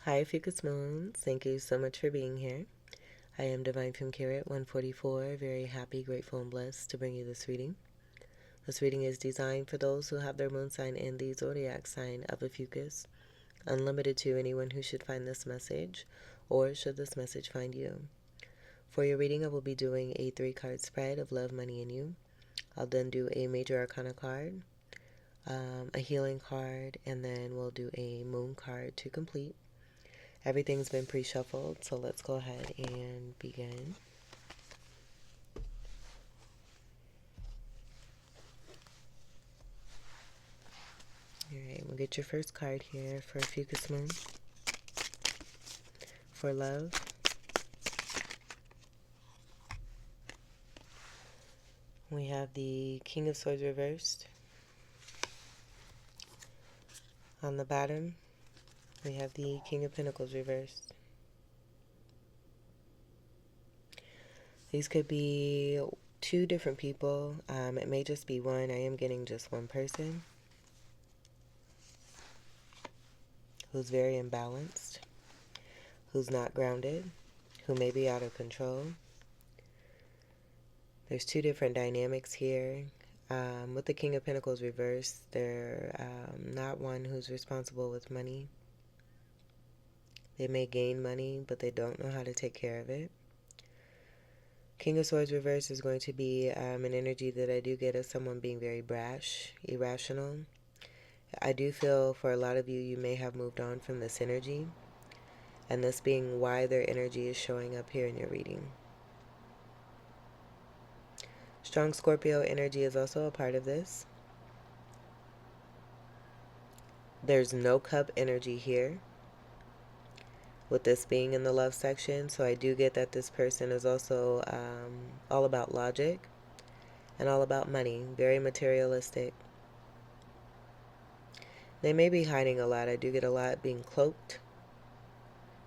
Hi, Ophiuchus Moons. Thank you so much for being here. I am Divine from Carrot 144. Very happy, grateful, and blessed to bring you this reading. This reading is designed for those who have their moon sign in the zodiac sign of Ophiuchus, unlimited to anyone who should find this message, or should this message find you. For your reading, I will be doing a 3-card spread of love, money, and you. I'll then do a major arcana card, a healing card, and then we'll do a moon card to complete. Everything's been pre-shuffled, so let's go ahead and begin. Alright, we'll get your first card here for Ophiuchus Moon. For love. We have the King of Swords reversed. On the bottom, we have the King of Pentacles reversed. These could be 2 different people. It may just be one. I am getting just one person who's very imbalanced, who's not grounded, who may be out of control. There's 2 different dynamics here. With the King of Pentacles reversed, they're not one who's responsible with money. They may gain money, but they don't know how to take care of it. King of Swords reversed is going to be an energy that I do get as someone being very brash, irrational. I do feel for a lot of you, you may have moved on from this energy, and this being why their energy is showing up here in your reading. Strong Scorpio energy is also a part of this. There's no cup energy here, with this being in the love section, so I do get that this person is also all about logic and all about money, very materialistic. They may be hiding a lot. I do get a lot being cloaked,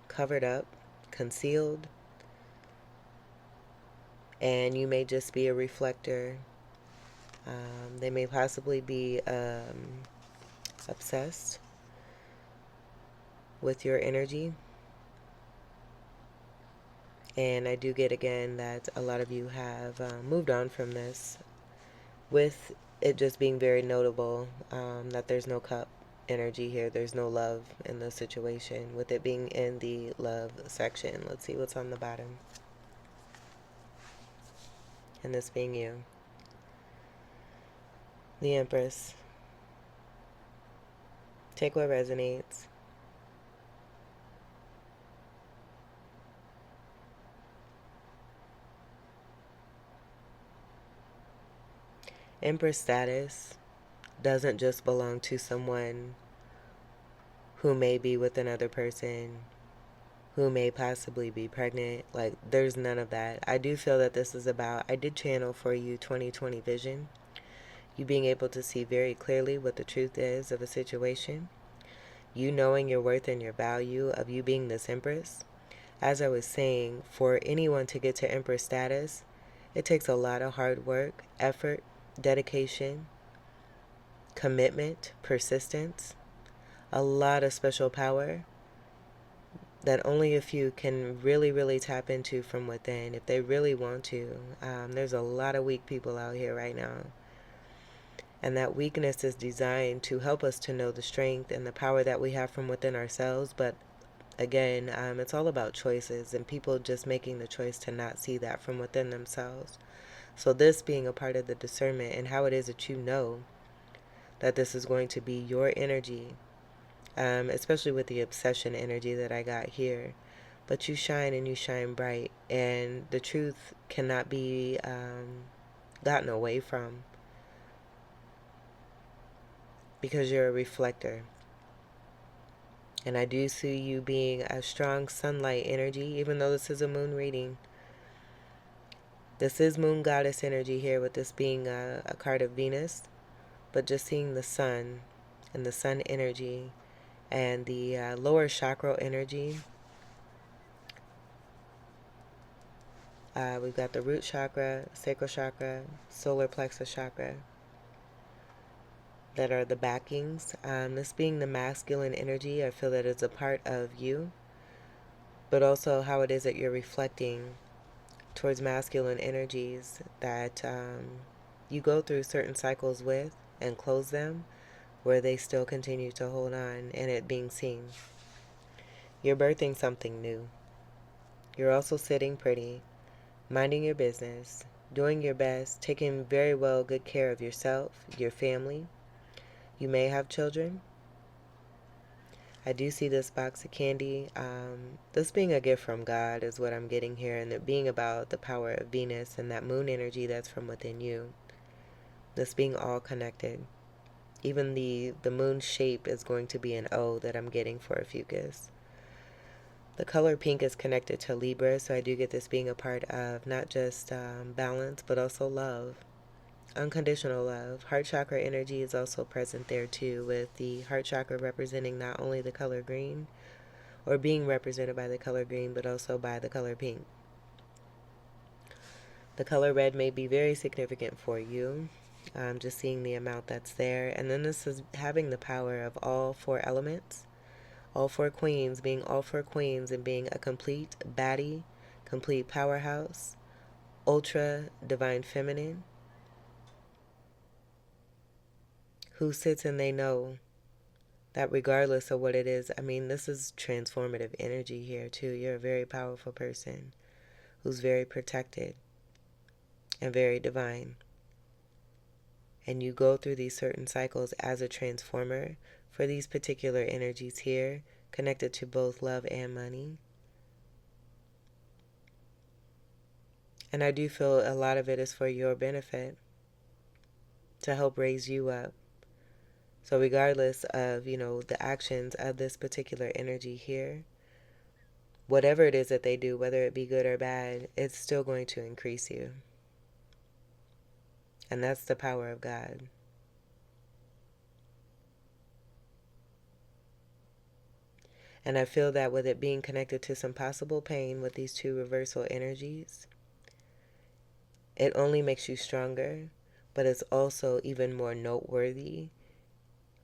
covered up, concealed, and you may just be a reflector. They may possibly be obsessed with your energy. And I do get again that a lot of you have moved on from this, with it just being very notable that there's no cup energy here. There's no love in the situation, with it being in the love section. Let's see what's on the bottom. And this being you. The Empress. Take what resonates. Empress status doesn't just belong to someone who may be with another person, who may possibly be pregnant. Like, there's none of that. I do feel that this is about, I did channel for you 2020 vision. You being able to see very clearly what the truth is of a situation. You knowing your worth and your value of you being this Empress. As I was saying, for anyone to get to Empress status, it takes a lot of hard work, effort, dedication, commitment, persistence, a lot of special power that only a few can really tap into from within if they really want to. There's a lot of weak people out here right now. And that weakness is designed to help us to know the strength and the power that we have from within ourselves. But again, it's all about choices and people just making the choice to not see that from within themselves. So this being a part of the discernment and how it is that you know that this is going to be your energy, especially with the obsession energy that I got here. But you shine and you shine bright, and the truth cannot be gotten away from, because you're a reflector. And I do see you being a strong sunlight energy, even though this is a moon reading. This is moon goddess energy here, with this being a card of Venus. But just seeing the sun and the sun energy and the lower chakra energy. We've got the root chakra, sacral chakra, solar plexus chakra. that are the backings. This being the masculine energy, I feel that it's a part of you, but also how it is that you're reflecting towards masculine energies that you go through certain cycles with and close them where they still continue to hold on and it being seen. You're birthing something new. You're also sitting pretty, minding your business, doing your best, taking very well good care of yourself, your family. You may have children. I do see this box of candy. This being a gift from God is what I'm getting here, and it being about the power of Venus and that moon energy that's from within you. This being all connected. Even the moon shape is going to be an O that I'm getting for Ophiuchus. The color pink is connected to Libra, so I do get this being a part of not just balance, but also love. Unconditional love. Heart chakra energy is also present there too, with the heart chakra representing not only the color green, or being represented by the color green, but also by the color pink. The color red may be very significant for you. Just seeing the amount that's there. And then this is having the power of all four elements. All four queens, being all four queens and being a complete baddie, complete powerhouse, ultra divine feminine, who sits and they know that regardless of what it is, I mean, this is transformative energy here too. You're a very powerful person who's very protected and very divine. And you go through these certain cycles as a transformer for these particular energies here, connected to both love and money. And I do feel a lot of it is for your benefit, to help raise you up. So regardless of, the actions of this particular energy here, whatever it is that they do, whether it be good or bad, it's still going to increase you. And that's the power of God. And I feel that with it being connected to some possible pain with these two reversal energies, it only makes you stronger, but it's also even more noteworthy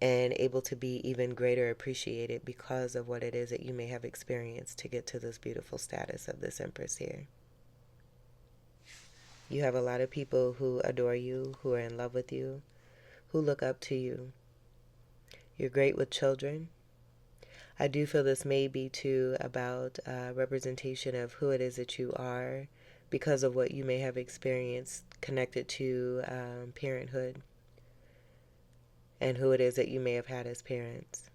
and able to be even greater appreciated because of what it is that you may have experienced to get to this beautiful status of this Empress here. You have a lot of people who adore you, who are in love with you, who look up to you. You're great with children. I do feel this may be too about representation of who it is that you are because of what you may have experienced connected to parenthood and who it is that you may have had as parents.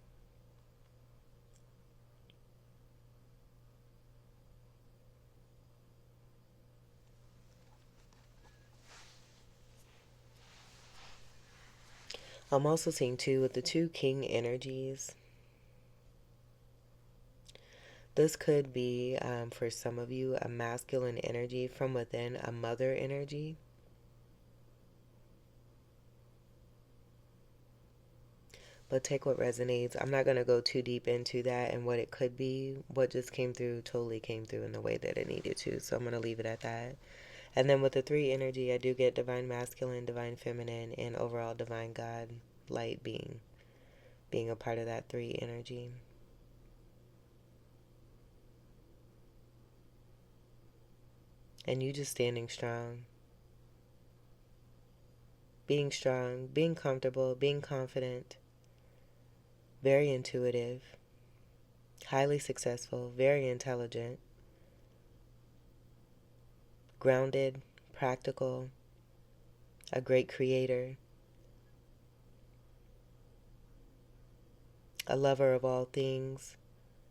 I'm also seeing too with the two king energies. This could be, for some of you, a masculine energy from within, a mother energy. But take what resonates. I'm not going to go too deep into that and what it could be. What just came through totally came through in the way that it needed to. So I'm going to leave it at that. And then with the 3 energy, I do get divine masculine, divine feminine, and overall divine God, light being a part of that 3 energy. And you just standing strong. Being comfortable, being confident, very intuitive, highly successful, very intelligent, grounded, practical, a great creator, a lover of all things,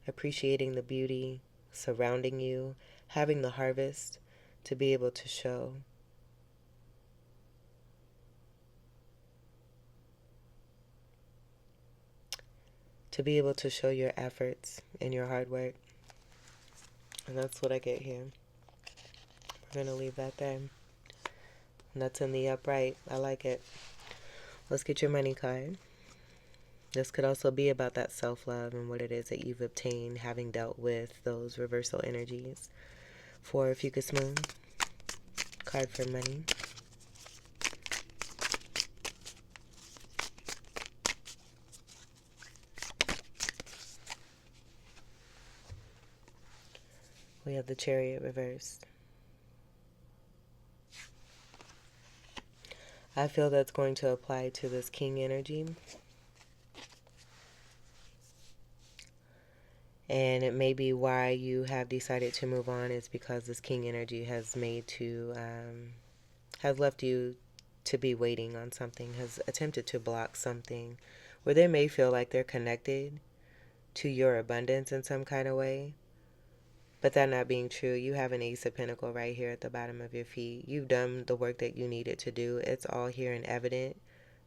appreciating the beauty surrounding you, having the harvest to be able to show. To be able to show your efforts and your hard work. And that's what I get here. We're going to leave that there. And that's in the upright. I like it. Let's get your money card. This could also be about that self-love and what it is that you've obtained having dealt with those reversal energies. For Ophiuchus Moon, card for money. We have the Chariot reversed. I feel that's going to apply to this King energy. And it may be why you have decided to move on is because this King energy has has left you to be waiting on something, has attempted to block something where they may feel like they're connected to your abundance in some kind of way. But that not being true, you have an Ace of Pentacles right here at the bottom of your feet. You've done the work that you needed to do. It's all here and evident.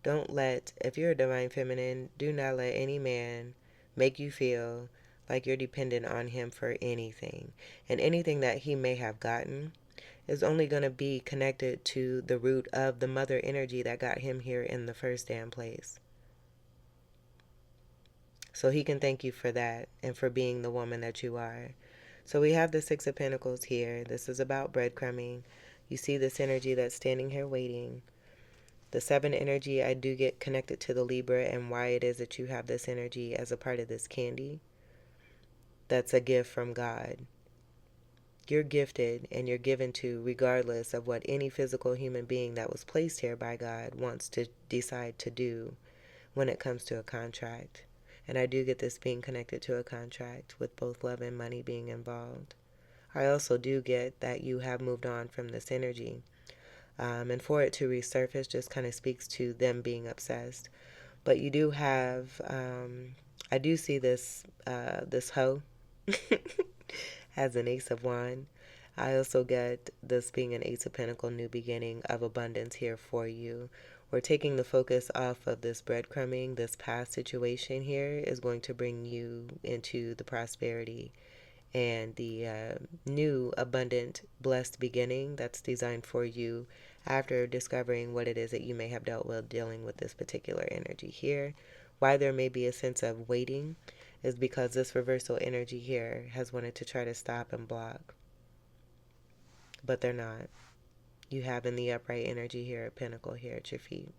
Don't let, if you're a divine feminine, do not let any man make you feel like you're dependent on him for anything. And anything that he may have gotten is only going to be connected to the root of the mother energy that got him here in the first damn place. So he can thank you for that and for being the woman that you are. So we have the Six of Pentacles here. This is about breadcrumbing. You see this energy that's standing here waiting. The 7 energy, I do get connected to the Libra and why it is that you have this energy as a part of this candy. That's a gift from God. You're gifted and you're given to regardless of what any physical human being that was placed here by God wants to decide to do when it comes to a contract. And I do get this being connected to a contract with both love and money being involved. I also do get that you have moved on from this energy. And for it to resurface just kind of speaks to them being obsessed. But you do have, I do see this hoe as an Ace of Wands. I also get this being an Ace of Pentacles, new beginning of abundance here for you. We're taking the focus off of this breadcrumbing. This past situation here is going to bring you into the prosperity and the new, abundant, blessed beginning that's designed for you after discovering what it is that you may have dealt with dealing with this particular energy here. Why there may be a sense of waiting is because this reversal energy here has wanted to try to stop and block, but they're not. You have in the upright energy here, a pentacle here at your feet.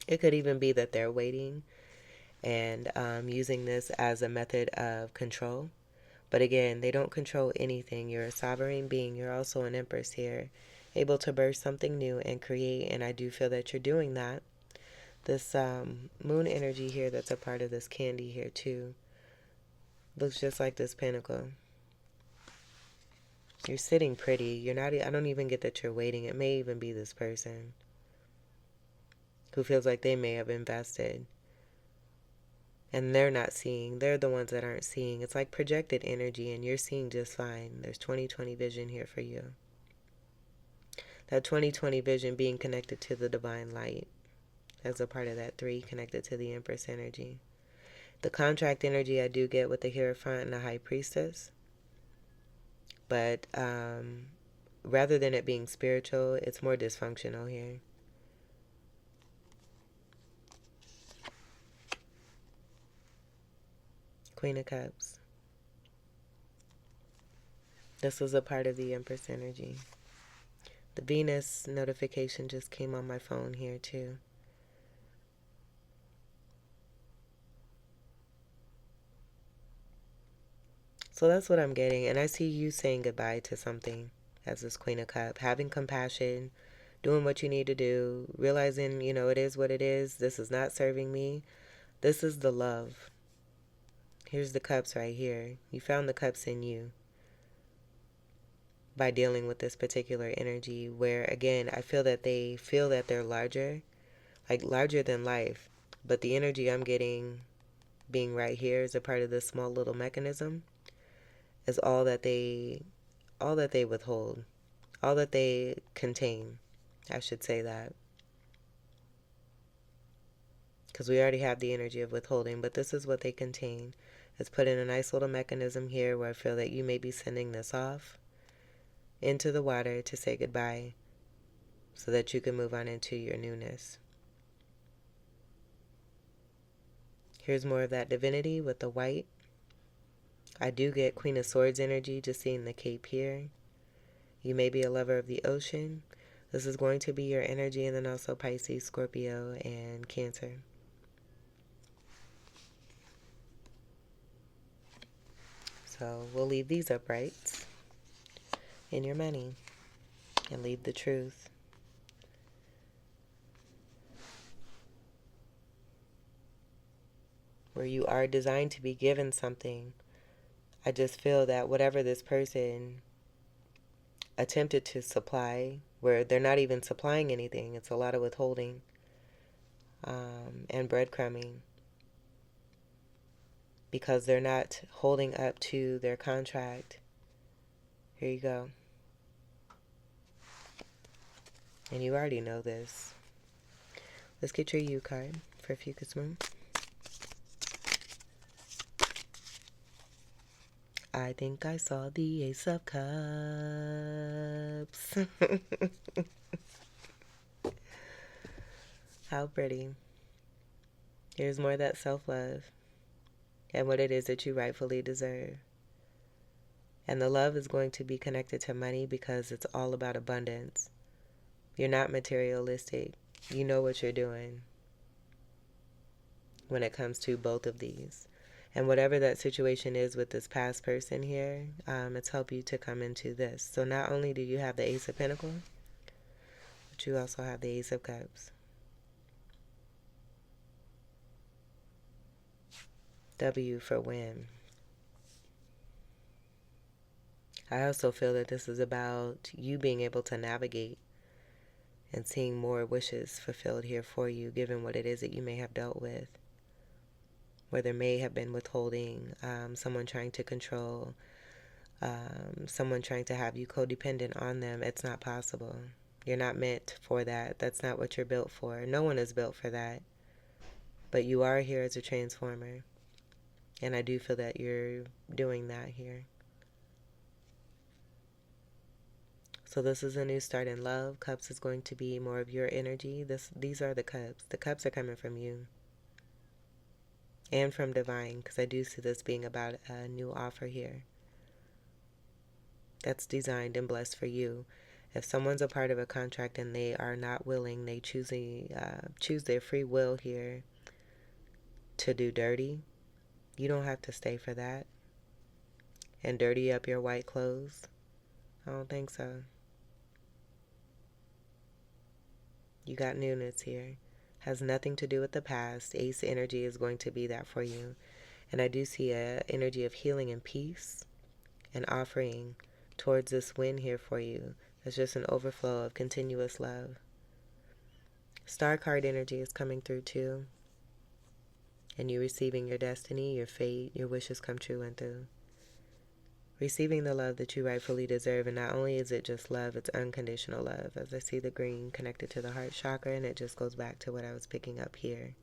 It could even be that they're waiting and using this as a method of control. But again, they don't control anything. You're a sovereign being. You're also an empress here, able to birth something new and create. And I do feel that you're doing that. This moon energy here that's a part of this candy here too looks just like this pentacle. You're sitting pretty. You're not, I don't even get that you're waiting. It may even be this person who feels like they may have invested and they're not seeing. They're the ones that aren't seeing. It's like projected energy and you're seeing just fine. There's 20/20 vision here for you. That 20/20 vision being connected to the divine light as a part of that 3 connected to the Empress energy. The contract energy I do get with the Hierophant and the High Priestess. But rather than it being spiritual, it's more dysfunctional here. Queen of Cups. This was a part of the Empress energy. The Venus notification just came on my phone here too. So that's what I'm getting. And I see you saying goodbye to something as this Queen of Cups. Having compassion, doing what you need to do, realizing, you know, it is what it is. This is not serving me. This is the love. Here's the cups right here. You found the cups in you by dealing with this particular energy where, again, I feel that they feel that they're larger, like larger than life. But the energy I'm getting being right here is a part of this small little mechanism is all that they withhold, all that they contain. I should say that. Because we already have the energy of withholding, but this is what they contain. It's put in a nice little mechanism here where I feel that you may be sending this off into the water to say goodbye so that you can move on into your newness. Here's more of that divinity with the white. I do get Queen of Swords energy just seeing the cape here. You may be a lover of the ocean. This is going to be your energy, and then also Pisces, Scorpio, and Cancer. So we'll leave these upright in your money and leave the truth. Where you are designed to be given something, I just feel that whatever this person attempted to supply, where they're not even supplying anything, it's a lot of withholding and breadcrumbing, because they're not holding up to their contract. Here you go. And you already know this. Let's get your U card for Ophiuchus Moon. I think I saw the Ace of Cups. How pretty. Here's more of that self-love and what it is that you rightfully deserve. And the love is going to be connected to money because it's all about abundance. You're not materialistic. You know what you're doing when it comes to both of these. And whatever that situation is with this past person here, it's helped you to come into this. So not only do you have the Ace of Pentacles, but you also have the Ace of Cups. W for win. I also feel that this is about you being able to navigate and seeing more wishes fulfilled here for you, given what it is that you may have dealt with. Where there may have been withholding, someone trying to control, someone trying to have you codependent on them. It's not possible. You're not meant for that. That's not what you're built for. No one is built for that. But you are here as a transformer. And I do feel that you're doing that here. So this is a new start in love. Cups is going to be more of your energy. These are the cups. The cups are coming from you. And from divine, because I do see this being about a new offer here that's designed and blessed for you. If someone's a part of a contract and they are not willing, they choose their free will here to do dirty, you don't have to stay for that and dirty up your white clothes. I don't think so. You got newness here. Has nothing to do with the past. Ace energy is going to be that for you. And I do see a energy of healing and peace and offering towards this win here for you. There's just an overflow of continuous love. Star card energy is coming through too. And you receiving your destiny, your fate, your wishes come true and through. Receiving the love that you rightfully deserve. And not only is it just love, it's unconditional love. As I see the green connected to the heart chakra, and it just goes back to what I was picking up here.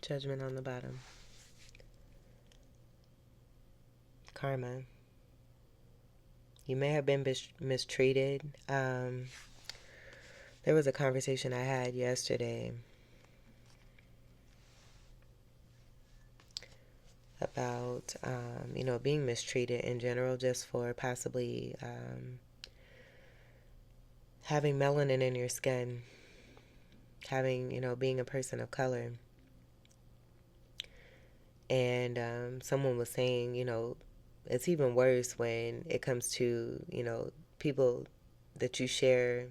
Judgment on the bottom. Karma. You may have been mistreated. There was a conversation I had yesterday about, being mistreated in general, just for possibly having melanin in your skin, having, being a person of color. And someone was saying, it's even worse when it comes to, people that you share,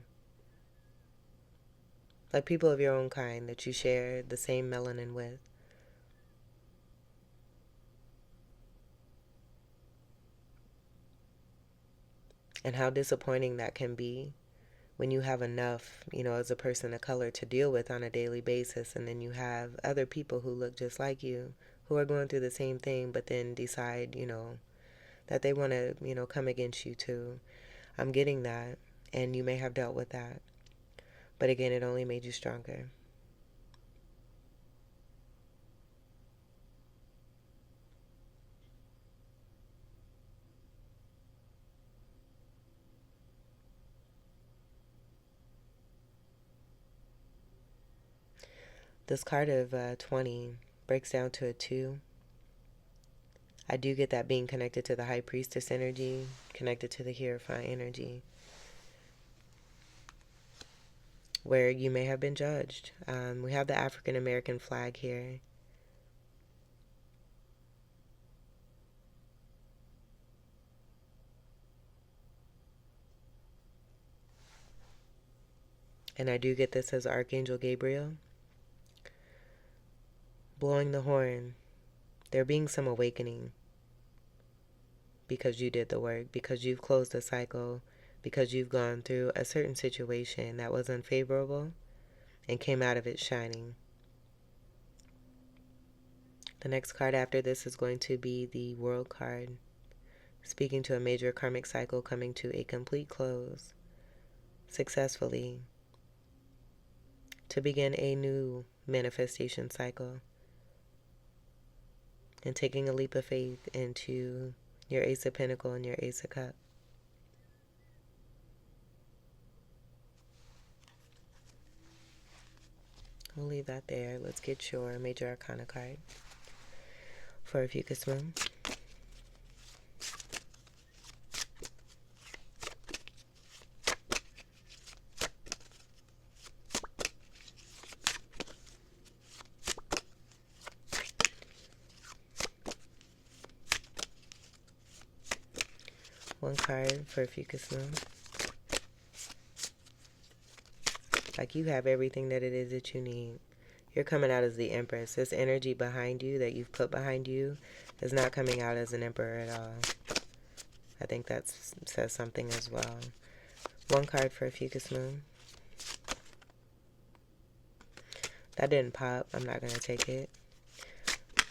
like people of your own kind that you share the same melanin with. And how disappointing that can be when you have enough, as a person of color to deal with on a daily basis, and then you have other people who look just like you, who are going through the same thing, but then decide, that they want to, come against you too. I'm getting that, and you may have dealt with that. But again, it only made you stronger. This card of 20 breaks down to a 2. I do get that being connected to the High Priestess energy, connected to the Hierophant energy, where you may have been judged. We have the African American flag here. And I do get this as Archangel Gabriel. Blowing the horn. There being some awakening because you did the work, because you've closed a cycle, because you've gone through a certain situation that was unfavorable and came out of it shining. The next card after this is going to be the World card, speaking to a major karmic cycle coming to a complete close successfully to begin a new manifestation cycle and taking a leap of faith into your Ace of Pentacles and your Ace of Cups. We'll leave that there. Let's get your major arcana card for Ophiuchus moon. One card for Ophiuchus moon. Like you have everything that it is that you need. You're coming out as the Empress. This energy behind you that you've put behind you is not coming out as an Emperor at all. I think that says something as well. One card for Ophiuchus moon. That didn't pop. I'm not going to take it.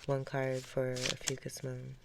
One card for Ophiuchus moon.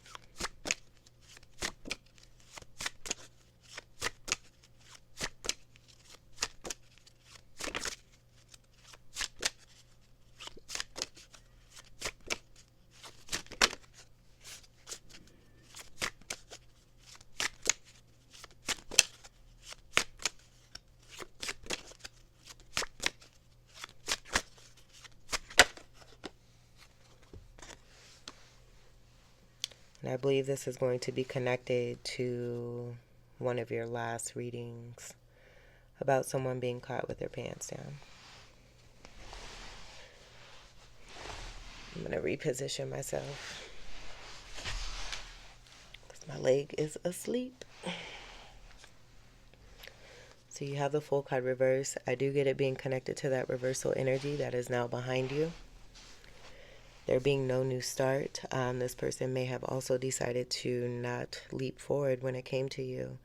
And I believe this is going to be connected to one of your last readings about someone being caught with their pants down. I'm going to reposition myself because my leg is asleep. So you have the Full card reverse. I do get it being connected to that reversal energy that is now behind you. There being no new start. This person may have also decided to not leap forward when it came to you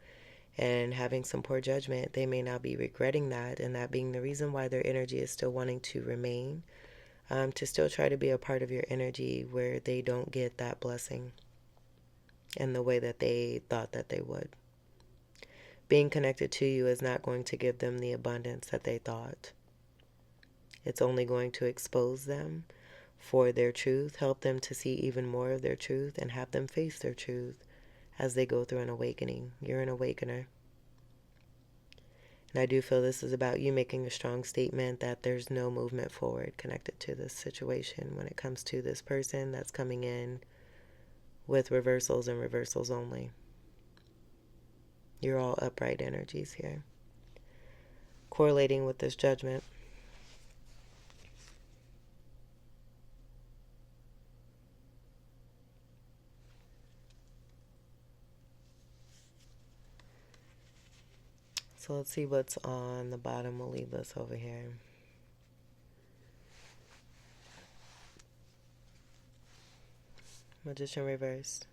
and having some poor judgment. They may now be regretting that, and that being the reason why their energy is still wanting to remain, to still try to be a part of your energy where they don't get that blessing in the way that they thought that they would. Being connected to you is not going to give them the abundance that they thought. It's only going to expose them for their truth, help them to see even more of their truth, and have them face their truth as they go through an awakening. You're an awakener. And I do feel this is about you making a strong statement that there's no movement forward connected to this situation when it comes to this person that's coming in with reversals and reversals only. You're all upright energies here. Correlating with this judgment. So let's see what's on the bottom. We'll leave this over here. Magician reversed.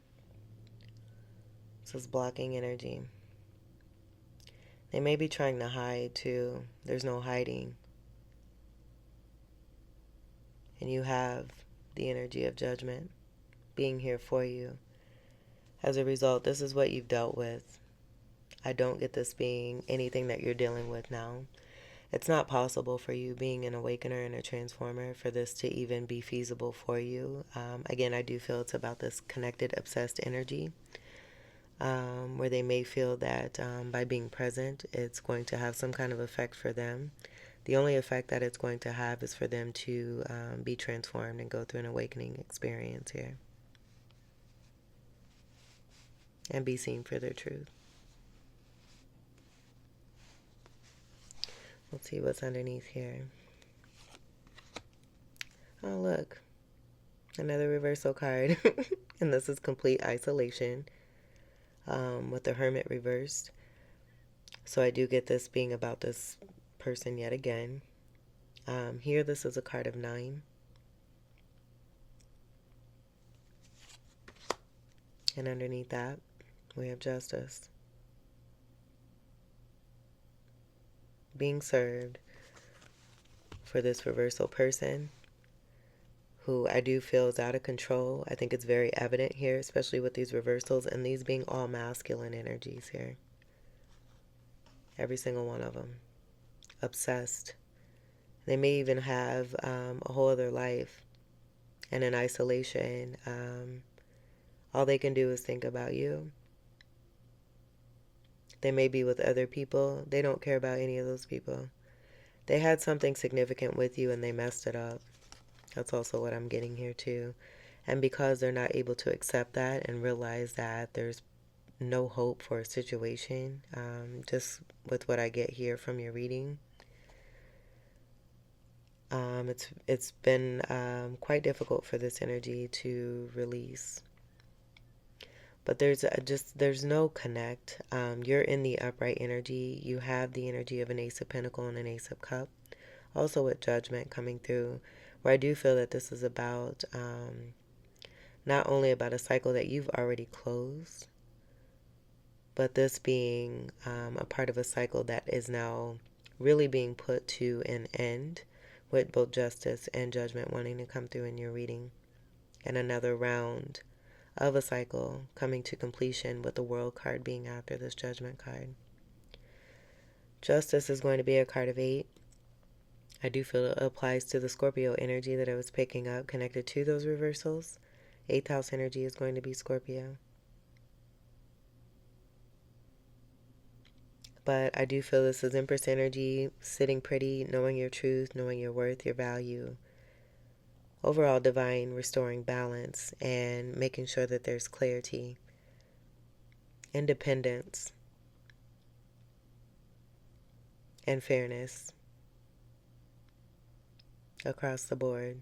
This is blocking energy. They may be trying to hide too. There's no hiding. And you have the energy of judgment being here for you. As a result, this is what you've dealt with. I don't get this being anything that you're dealing with now. It's not possible for you being an awakener and a transformer for this to even be feasible for you. Again, I do feel it's about this connected, obsessed energy where they may feel that by being present, it's going to have some kind of effect for them. The only effect that it's going to have is for them to be transformed and go through an awakening experience here. and be seen for their truth. Let's see what's underneath here. Oh, look. Another reversal card. And this is complete isolation with the Hermit reversed. So I do get this being about this person yet again. Here, this is a card of 9. And underneath that, we have Justice. Being served for this reversal person who I do feel is out of control. I think it's very evident here, especially with these reversals and these being all masculine energies here. Every single one of them. Obsessed. They may even have a whole other life, and in isolation, all they can do is think about you. They may be with other people. They don't care about any of those people. They had something significant with you and they messed it up. That's also what I'm getting here too. And because they're not able to accept that and realize that there's no hope for a situation, just with what I get here from your reading, it's been quite difficult for this energy to release. But there's no connect. You're in the upright energy. You have the energy of an Ace of Pentacles and an Ace of Cups. Also with Judgment coming through, where I do feel that this is about not only about a cycle that you've already closed, but this being a part of a cycle that is now really being put to an end, with both Justice and Judgment wanting to come through in your reading, and another round of a cycle coming to completion, with the World card being after this Judgment card. Justice is going to be a card of 8. I do feel it applies to the Scorpio energy that I was picking up connected to those reversals. 8th house energy is going to be Scorpio. But I do feel this is Empress energy, sitting pretty, knowing your truth, knowing your worth, your value. Overall divine, restoring balance and making sure that there's clarity, independence, and fairness across the board.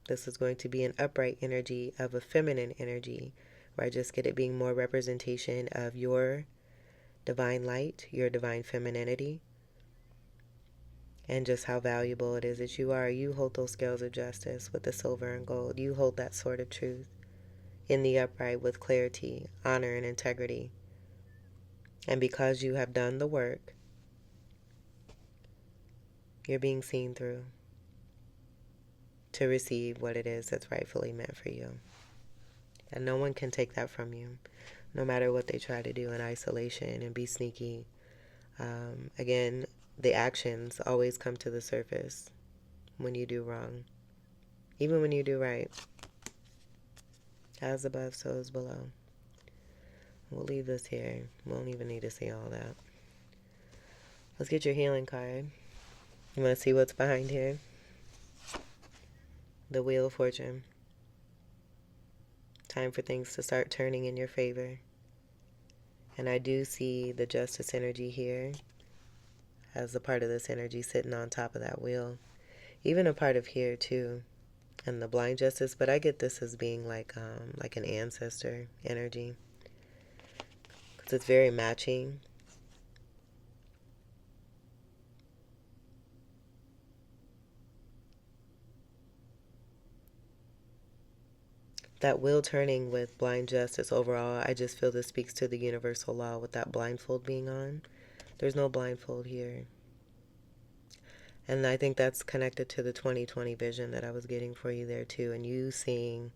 This is going to be an upright energy of a feminine energy, where I just get it being more representation of your divine light, your divine femininity, and just how valuable it is that you are. You hold those scales of justice with the silver and gold. You hold that sword of truth in the upright with clarity, honor, and integrity. And because you have done the work, you're being seen through to receive what it is that's rightfully meant for you. And no one can take that from you, no matter what they try to do in isolation and be sneaky. Again, the actions always come to the surface when you do wrong, even when you do right. As above, so is below. We'll leave this here. We won't even need to see all that. Let's get your healing card. You want to see what's behind here? The Wheel of Fortune. Time for things to start turning in your favor. And I do see the Justice energy here as a part of this energy sitting on top of that wheel. Even a part of here too, and the Blind Justice, but I get this as being like an ancestor energy, because it's very matching. That wheel turning with Blind Justice overall, I just feel this speaks to the universal law with that blindfold being on. There's no blindfold here. And I think that's connected to the 2020 vision that I was getting for you there too. And you seeing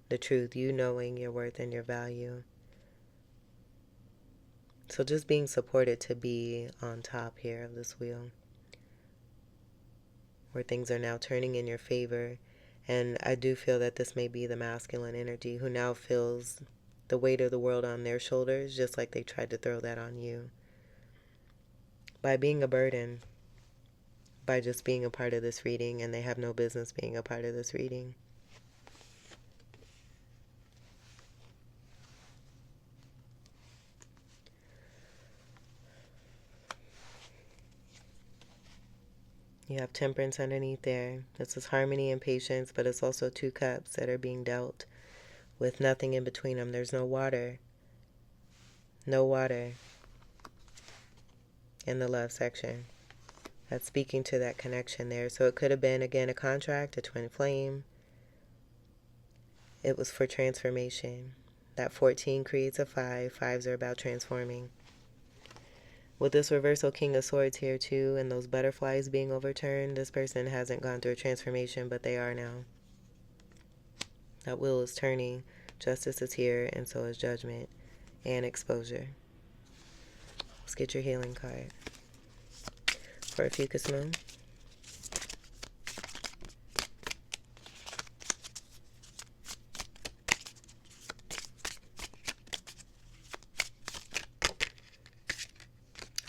the truth, you knowing your worth and your value. So just being supported to be on top here of this wheel, where things are now turning in your favor. And I do feel that this may be the masculine energy who now feels the weight of the world on their shoulders, just like they tried to throw that on you. By being a burden, by just being a part of this reading, and they have no business being a part of this reading. You have temperance underneath there. This is harmony and patience, but it's also two cups that are being dealt with nothing in between them. There's no water. No water in the love section. That's speaking to that connection there. So it could have been, again, a contract, a twin flame. It was for transformation. That 14 creates a 5. Fives are about transforming. With this reversal King of Swords here too, and those butterflies being overturned, this person hasn't gone through a transformation, but they are now. That wheel is turning. Justice is here, and so is judgment and exposure. Let's get your healing card for Ophiuchus moon.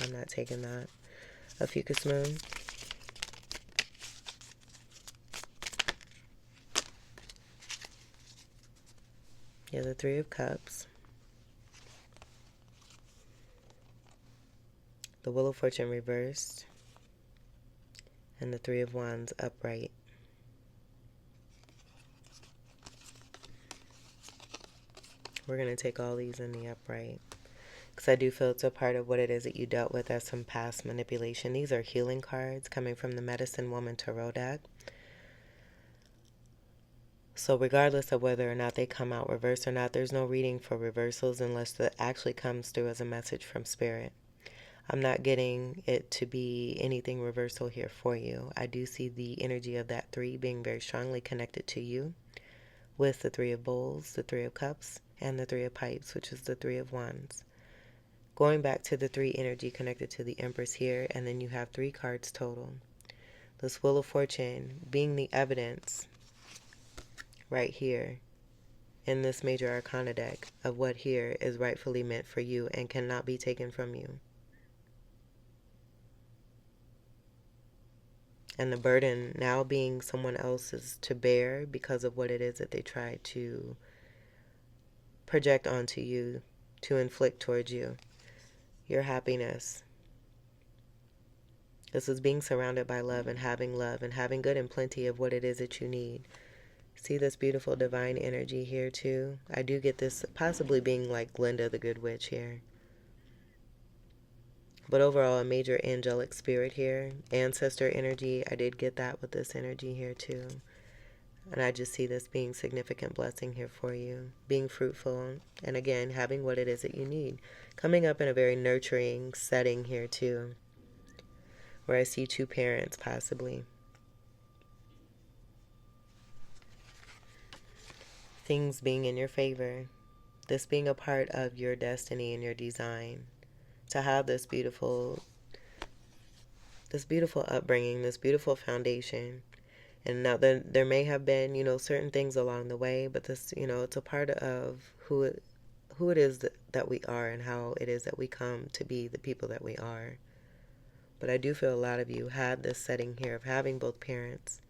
I'm not taking that. Ophiuchus moon. Yeah, the Three of Cups. The Wheel of Fortune reversed. And the Three of Wands upright. We're going to take all these in the upright, because I do feel it's a part of what it is that you dealt with as some past manipulation. These are healing cards coming from the Medicine Woman Tarot deck. So regardless of whether or not they come out reversed or not, there's no reading for reversals unless that actually comes through as a message from Spirit. I'm not getting it to be anything reversal here for you. I do see the energy of that 3 being very strongly connected to you, with the 3 of Bowls, the 3 of Cups, and the 3 of Pipes, which is the 3 of Wands. Going back to the 3 energy connected to the Empress here, and then you have 3 cards total. This Wheel of Fortune being the evidence right here in this major arcana deck of what here is rightfully meant for you and cannot be taken from you. And the burden now being someone else's to bear because of what it is that they try to project onto you, to inflict towards you. Your happiness. This is being surrounded by love and having good and plenty of what it is that you need. See this beautiful divine energy here too? I do get this possibly being like Glinda the Good Witch here. But overall, a major angelic spirit here. Ancestor energy, I did get that with this energy here too. And I just see this being significant blessing here for you. Being fruitful, and again, having what it is that you need. Coming up in a very nurturing setting here too, where I see 2 parents possibly. Things being in your favor. This being a part of your destiny and your design. To have this beautiful upbringing, this beautiful foundation. And now there may have been, certain things along the way, but this, it's a part of who it is that we are and how it is that we come to be the people that we are. But I do feel a lot of you had this setting here of having both parents,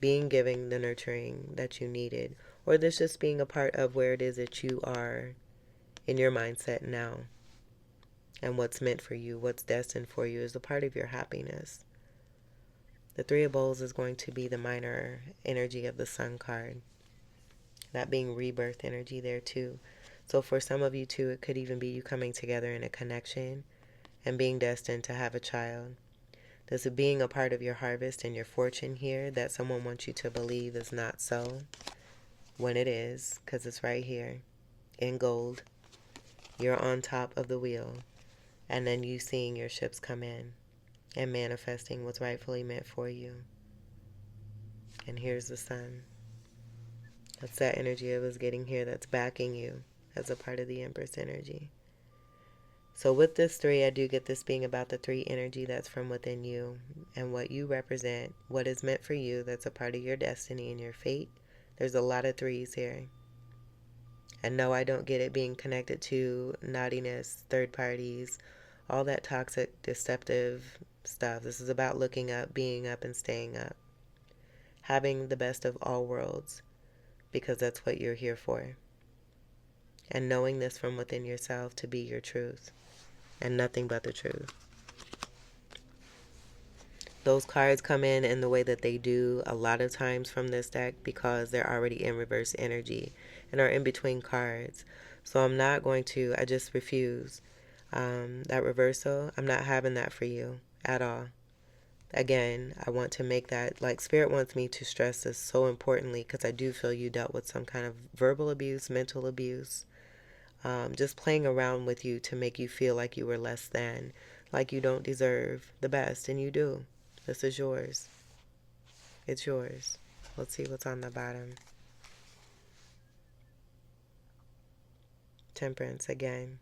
being giving the nurturing that you needed, or this just being a part of where it is that you are in your mindset now. And what's meant for you, what's destined for you is a part of your happiness. The 3 of Bowls is going to be the minor energy of the Sun card. That being rebirth energy there too. So for some of you too, it could even be you coming together in a connection and being destined to have a child. This is being a part of your harvest and your fortune here that someone wants you to believe is not so, when it is, because it's right here in gold. You're on top of the wheel. And then you seeing your ships come in and manifesting what's rightfully meant for you. And here's the Sun. That's that energy I was getting here that's backing you as a part of the Empress energy. So with this 3, I do get this being about the 3 energy that's from within you and what you represent, what is meant for you, that's a part of your destiny and your fate. There's a lot of 3s here. And no, I don't get it being connected to naughtiness, third parties, all that toxic, deceptive stuff. This is about looking up, being up, and staying up. Having the best of all worlds, because that's what you're here for. And knowing this from within yourself to be your truth, and nothing but the truth. Those cards come in the way that they do a lot of times from this deck because they're already in reverse energy and are in between cards. So I'm not going to, I just refuse. That reversal, I'm not having that for you at all. Again, I want to make that, like, Spirit wants me to stress this so importantly because I do feel you dealt with some kind of verbal abuse, mental abuse, just playing around with you to make you feel like you were less than, like you don't deserve the best, and you do. This is yours. It's yours. Let's see what's on the bottom. Temperance again.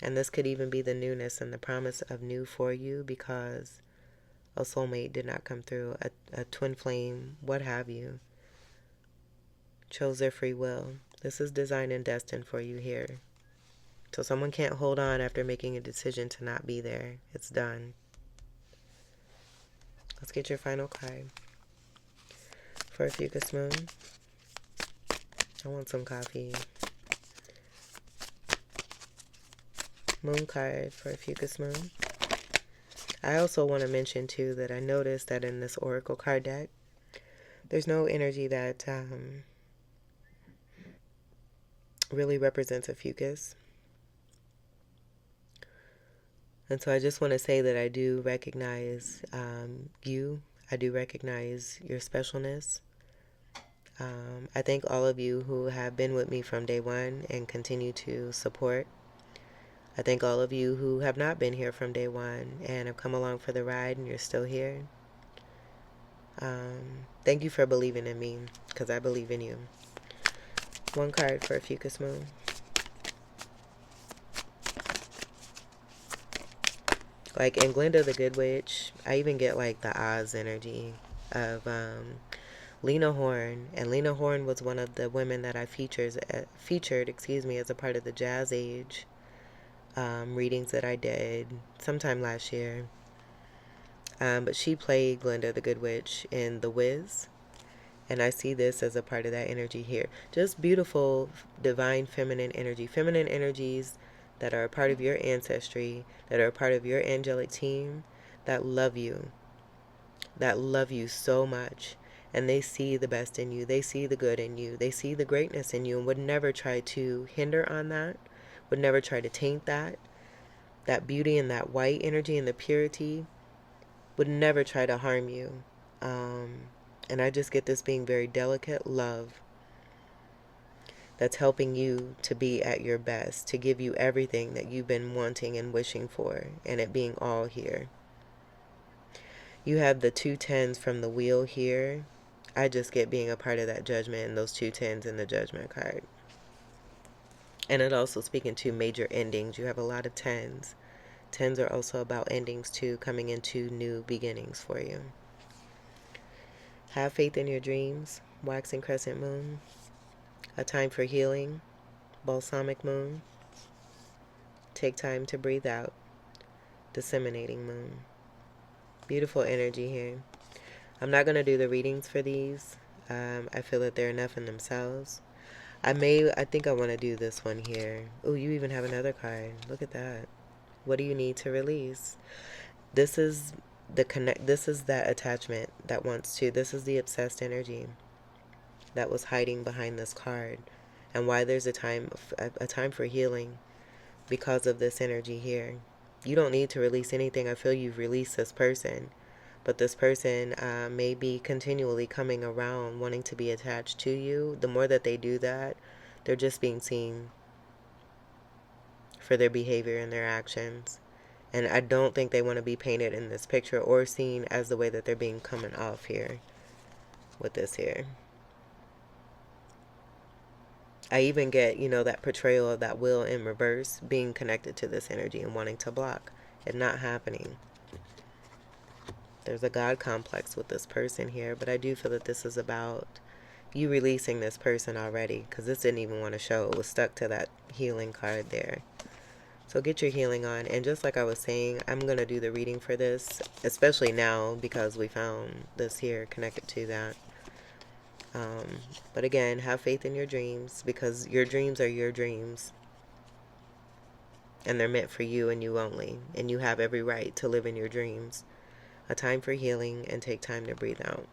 And this could even be the newness and the promise of new for you because a soulmate did not come through, a twin flame, what have you, chose their free will. This is designed and destined for you here. So someone can't hold on after making a decision to not be there. It's done. Let's get your final card. For Ophiuchus Moon. I want some coffee. Moon card for Ophiuchus Moon. I also want to mention too that I noticed that in this Oracle card deck, there's no energy that really represents Ophiuchus. And so I just want to say that I do recognize you. I do recognize your specialness. I thank all of you who have been with me from day one and continue to support. I thank all of you who have not been here from day one and have come along for the ride and you're still here. Thank you for believing in me because I believe in you. One card for Ophiuchus Moon. Like in Glinda the Good Witch, I even get like the Oz energy of Lena Horne. And Lena Horne was one of the women that I featured, as a part of the Jazz Age readings that I did sometime last year. But she played Glinda the Good Witch in The Wiz. And I see this as a part of that energy here. Just beautiful, divine feminine energy. Feminine energies that are a part of your ancestry, that are a part of your angelic team, that love you so much. And they see the best in you. They see the good in you. They see the greatness in you and would never try to hinder on that, would never try to taint that. That beauty and that white energy and the purity would never try to harm you. And I just get this being very delicate love that's helping you to be at your best, to give you everything that you've been wanting and wishing for, and it being all here. You have the 2 tens from the wheel here. I just get being a part of that judgment and those 2 tens in the judgment card. And it also speaking to major endings. You have a lot of tens. Tens are also about endings too, coming into new beginnings for you. Have faith in your dreams. Waxing crescent moon. A time for healing. Balsamic moon. Take time to breathe out. Disseminating moon. Beautiful energy here. I'm not going to do the readings for these. I feel that they're enough in themselves. I think I want to do this one here. Oh, you even have another card. Look at that. What do you need to release? This is this is that attachment that wants to. This is the obsessed energy that was hiding behind this card, and why there's a time for healing because of this energy here. You don't need to release anything. I feel you've released this person, but this person may be continually coming around wanting to be attached to you. The more that they do that, they're just being seen for their behavior and their actions. And I don't think they want to be painted in this picture or seen as the way that they're being coming off here with this here. I even get, that portrayal of that will in reverse being connected to this energy and wanting to block it not happening. There's a God complex with this person here, but I do feel that this is about you releasing this person already because this didn't even want to show. It was stuck to that healing card there. So get your healing on. And just like I was saying, I'm going to do the reading for this, especially now because we found this here connected to that. But again, have faith in your dreams because your dreams are your dreams. And they're meant for you and you only. And you have every right to live in your dreams. a time for healing, and take time to breathe out.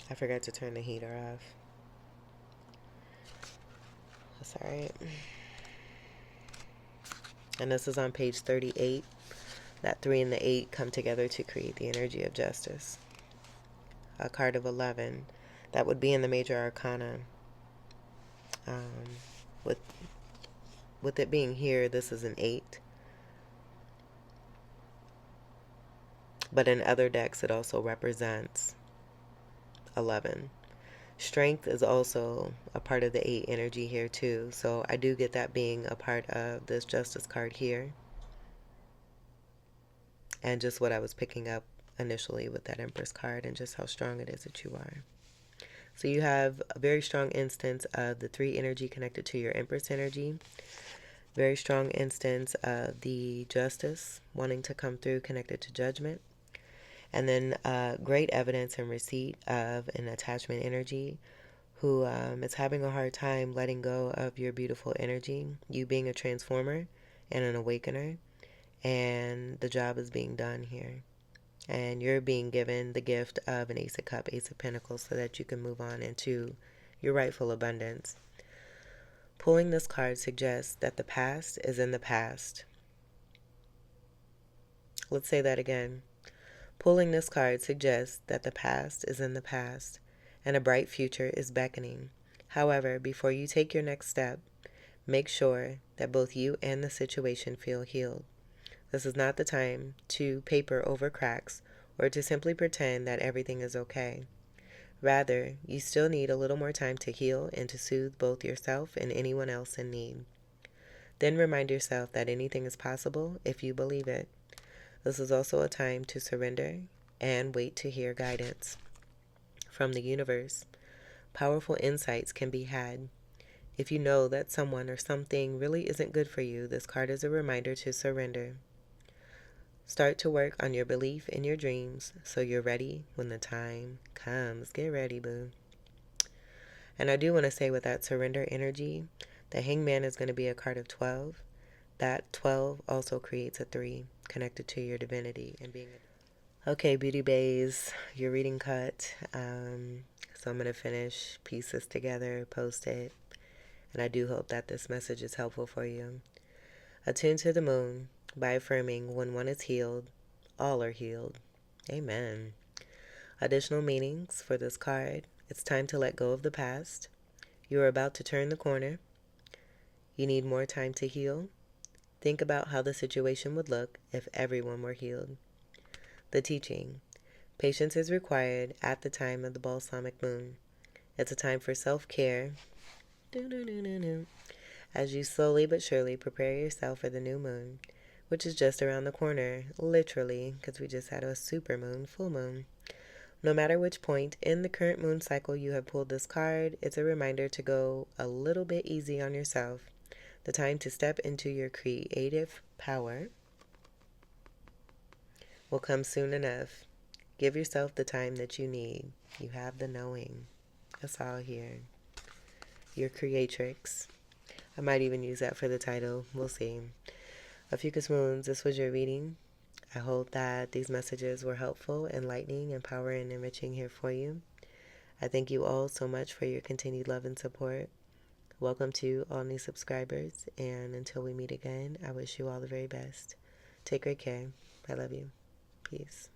I forgot to turn the heater off. That's all right. And this is on page 38. That 3 and the 8 come together to create the energy of justice. A card of 11. That would be in the major arcana. With it being here, this is an 8. But in other decks, it also represents 11. Strength is also a part of the 8 energy here too. So I do get that being a part of this justice card here. And just what I was picking up initially with that Empress card and just how strong it is that you are. So you have a very strong instance of the 3 energy connected to your Empress energy. Very strong instance of the Justice wanting to come through connected to Judgment. And then great evidence and receipt of an attachment energy who is having a hard time letting go of your beautiful energy. You being a transformer and an awakener. And the job is being done here. And you're being given the gift of an Ace of Cups, Ace of Pentacles, so that you can move on into your rightful abundance. Pulling this card suggests that the past is in the past. Let's say that again. Pulling this card suggests that the past is in the past and a bright future is beckoning. However, before you take your next step, make sure that both you and the situation feel healed. This is not the time to paper over cracks or to simply pretend that everything is okay. Rather, you still need a little more time to heal and to soothe both yourself and anyone else in need. Then remind yourself that anything is possible if you believe it. This is also a time to surrender and wait to hear guidance from the universe. Powerful insights can be had. If you know that someone or something really isn't good for you, this card is a reminder to surrender. Start to work on your belief in your dreams so you're ready when the time comes. Get ready, boo. And I do want to say with that surrender energy, the Hangman is going to be a card of 12. That 12 also creates a 3 connected to your divinity and being okay, beauty bays, your reading cut. So I'm going to finish, piece this together, post it. And I do hope that this message is helpful for you. Attune to the moon by affirming when one is healed, all are healed. Amen. Additional meanings for this card. It's time to let go of the past. You are about to turn the corner. You need more time to heal. Think about how the situation would look if everyone were healed. The teaching. Patience is required at the time of the balsamic moon. It's a time for self-care. As you slowly but surely prepare yourself for the new moon, which is just around the corner, literally, because we just had a super moon, full moon. No matter which point in the current moon cycle you have pulled this card, it's a reminder to go a little bit easy on yourself. The time to step into your creative power will come soon enough. Give yourself the time that you need. You have the knowing. That's all here. Your creatrix. I might even use that for the title. We'll see. Ophiuchus Moons, this was your reading. I hope that these messages were helpful, enlightening, empowering, and enriching here for you. I thank you all so much for your continued love and support. Welcome to all new subscribers, and until we meet again, I wish you all the very best. Take great care. I love you. Peace.